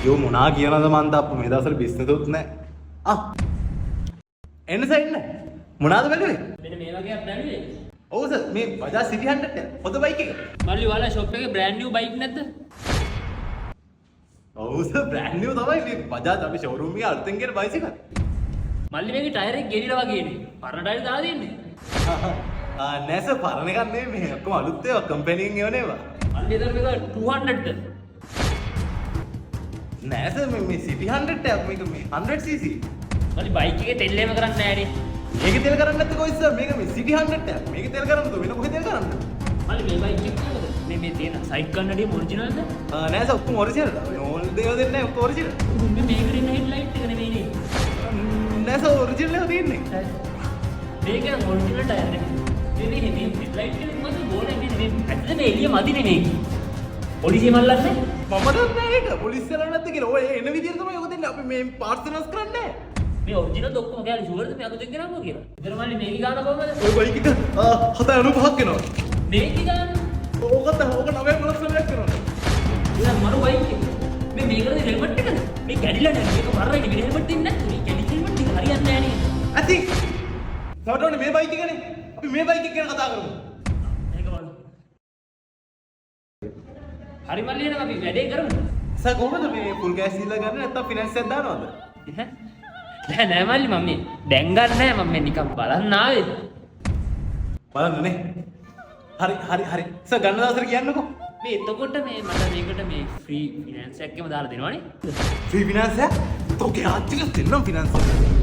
අයියෝ මොනා කියනද මන්ද අප්පු මේ දවස්වල බිස්නස් උත් නැහැ. එන්න සයින්න. මොනවාද බැලුවේ? මෙන්න මේ වගේක් බැලුවේ. ඔව් සර් මේ බජාජ් සිටි 100 එක. හොඳ බයික් එක. මල්ලි ඔයාලා ෂොප් එකේ බ්‍රෑන්ඩ් නිව් බයික් නැද්ද? ඔව් සර් බ්‍රෑන්ඩ් නිව් තමයි මේ බජාජ් අපි ෂෝරූම් එකේ අලුතෙන් ගෙන බයිසිකල්. මල්ලි මේකේ ටයර් එක ගෙනිලා වගේනේ. පරණ ටයර් දාලා දෙන්නේ. නෑ සර් පරණ එකක් නෙමෙයි මේ ඔක්කොම අලුත් ඒවා කම්පැනියෙන් එවනේවා. මල්ලි එතන මේක 200ද? නෑ සර් මේ සිටි 100 එකක් මේක මේ 100cc. මල්ලි බයික් එකේ තෙල් එහෙම කරන්නේ නෑනේ. මේකේ තෙල් කරන්නේ නැත්නම් කොයිද සර් මේක මේ සිටි 100 එකක්. මේකේ තෙල් කරන්නද වෙන මොකද තෙල් කරන්නේ? මල්ලි මේ බයික් එක කොහොමද? මේ තියෙන සයිඩ් කන්නඩිය ඔරිජිනල්ද? නෑ සර් ඔක්කොම ඔරිජිනල්. මේ ඕල් දේවල් දෙන්නේ නැහැ ඔක්කොම ඔරිජිනල්. මේ මේකේ ඉන්න හෙඩ්ලයිට් එක නෙමෙයිනේ. නෑ සර් ඔරිජිනල් එක තියෙන්නේ. මේකේ ඔරිජිනල් ටයර් එක. මේ හෙඩ්ලයිට් එක මොකද බෝලේ මේ ඇත්තද මේ එළිය මදිනේ මේක. පොලිසිය මල්ලන්නේ? මම දන්නේ නැහැ ඒක. පොලිසිය යනවා නැද්ද කියලා. ඔය එන විදියට තමයි ඔක දෙන්නේ. අපි මේ පාර්ට්ස් වෙනස් කරන්නේ නැහැ. මේ ඔරිජිනල් ඔක්කොම ගෑලි ෂුවර්ද මේ අලුතෙන් ගෙනාවා කියලා. ඉතින් මල්ලි මේක ගාන කොහමද? ඔය බයික් එක 795ක් වෙනවා. මේක ගාන ඕක 950ක් වෙනවා. ඉතින් මරු බයික් එක. මේකද හෙල්මට් එකද? මේ කැඩිලා නැහැ. මේක මරන්නේ මේ හෙල්මට් එක නැත්නම් මේ කැඩි හෙල්මට් එක හරියන්නේ නැහැ නේද? ඇති. සවටෝනේ මේ බයික් එකනේ. අපි මේ බයික් එක ගැන කතා කරමු. මේක බලන්න. හරි මල්ලි එහෙනම් අපි වැඩේ කරමු. සර් කොහොමද මේ ෆුල් කෑෂ් දීලා ගන්න නැත්නම් ෆිනෑන්ස් එකක් දානවද? නෑ මල්ලි මම මේ දැන් ගන්න නෑ මම මේ නිකන් බලන්න ආවේද? බලන්න නේ. හරි. සර් ගන්න දවසට කියන්නකෝ. මේ එතකොට මේ මට මේකට මේ ෆ්‍රී ෆිනෑන්ස් එකක්ම දාලා දෙනවනේ. ෆ්‍රී ෆිනෑන්ස් එක? තෝගේ ආච්චිට දෙන්නම් ෆිනෑන්ස් එක.